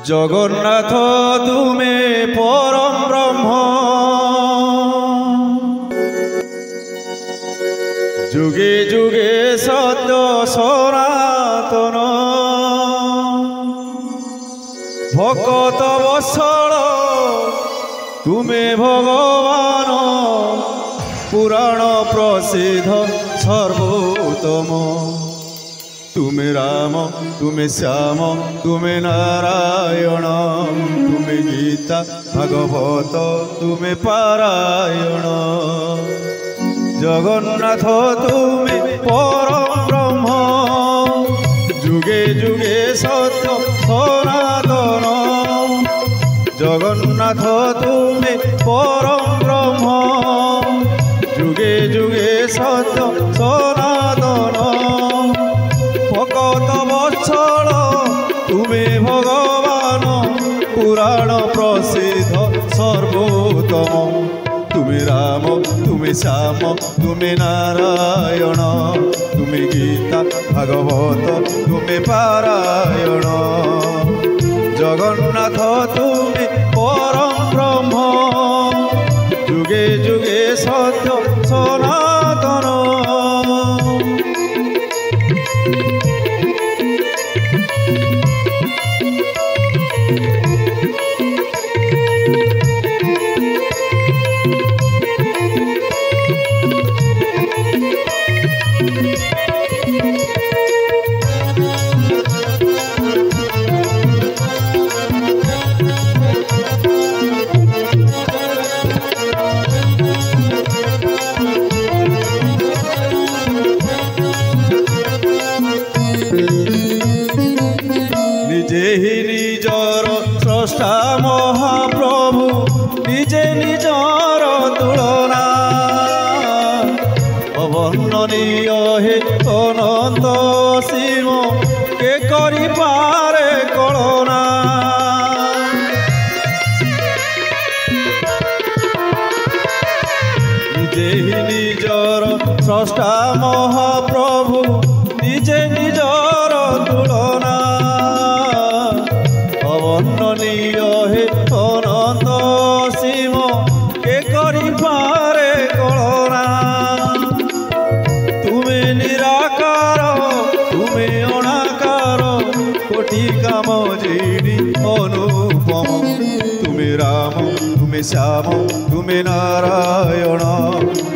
জগন্নাথ তুমি পরম ব্রহ্ম, যুগে যুগে সত্য সনাতন। ভকত বৎসল তুমি ভগবান, পুরাণ প্রসিদ্ধ সর্বোত্তম। তুমি রাম, তুমি শ্যাম, তুমি নারায়ণ, তুমি গীতা ভাগবত, তুমি পারায়ণ। জগন্নাথ তুমি পরম ব্রহ্ম, যুগে যুগে সত্য সনাতন। জগন্নাথ তুমি পরম ব্রহ্ম, যুগে যুগে সত্য সনাতন। ভকত বৎসল তুমি ভগবান, পুরাণ প্রসিদ্ধ সর্বোত্তম। তুমি রাম, তুমি শ্যাম, তুমি নারায়ণ, তুমি গীতা ভাগবত, তুমি পারায়ণ। জগন্নাথ তুমি পরম ব্রহ্ম, যুগে যুগে সত্য সনাতন। নিজে হি নিজর স্রষ্টা মহাপ্রভু, নিজে নিজর তুলনা। অবর্ণনীয় হে অনন্ত শিব, কে করি পারে কলনা। নিজে হি নিজর স্রষ্টা মহাপ্রভু, নিজে নিজর তুলনা। অবর্ণনীয় হে অনন্ত শিব, কে করি পারে কলনা। তুমি নিরাকার, তুমি অনাকার, কোটি কাম যিনি অনুপম। তুমি রাম, তুমি শ্যাম, তুমি নারায়ণ,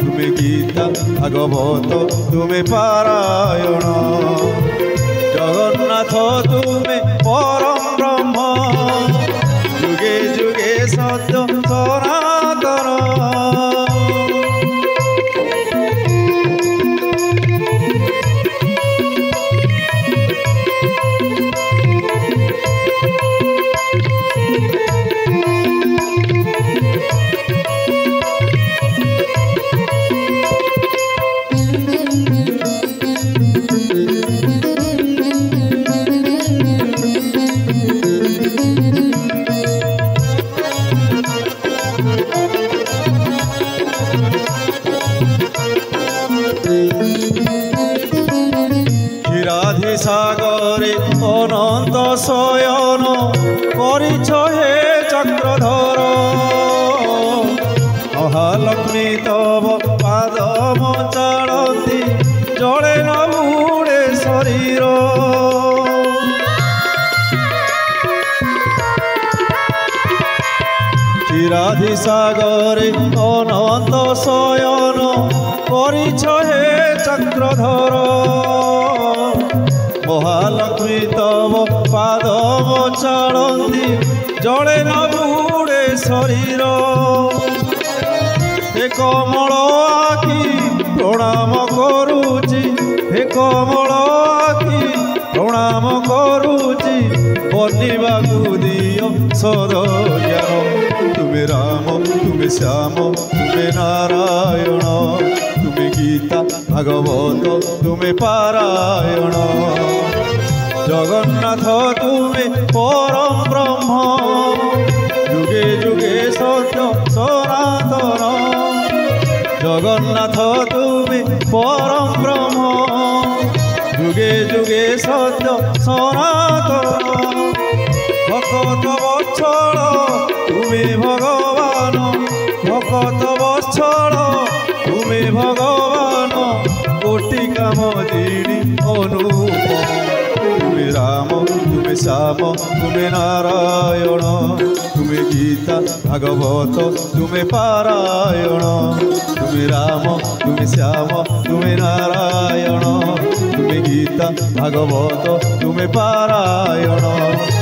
তুমি গীতা ভাগবত, তুমি পারায়ণ। জগন্নাথ তুমি পরম ব্রহ্ম, যুগে যুগে সত্য সনাতন। ক্ষীরাধি সাগরে অনন্ত শয়ন, করিছ হে চক্রধর। মহালক্ষ্মী তব পাদম চাড়ন্তি, জলে ন বুড়ে শরীর। ক্ষীরাধি সাগরে অনন্ত শয়ন, করিছ হে চক্রধর। মহালক্ষ্মী তব পাদম চাড়ন্তি, জলে ন বুড়ে শরীর। হে কমল আখি প্রণাম করুচি, হে কমল আখি প্রণাম করুচি, বর্ণিବାକୁ দিଅ ସଦ ଜ୍ଞାନ। তুমি রাম, তুমি শ্যাম, তুমি নারায়ণ, তুমি গীতা ভাগবত, তুমি পারায়ণ। জগন্নাথ তুমি পরম ব্রহ্ম, যুগে যুগে সত্য সনাতন। জগন্নাথ তুমি পরম ব্রহ্ম, যুগে যুগে সত্য সনাতন। ভকত বৎসল তুমি ভগবান, ভকত বৎসল তুমি ভগবান, কোটি কাম যিনি অনুপম। তুমি রাম তুমি শ্যাম তুমি নারায়ণ, তুমি গীতা ভাগবত তুমি পারায়ণ। তুমি রাম তুমি শ্যাম তুমি নারায়ণ, তুমি গীতা ভাগবত তুমি পারায়ণ।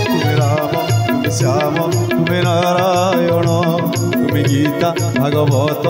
তুমি রাম তুমি শ্যাম তুমি নারায়ণ, তুমি গীতা ভাগবত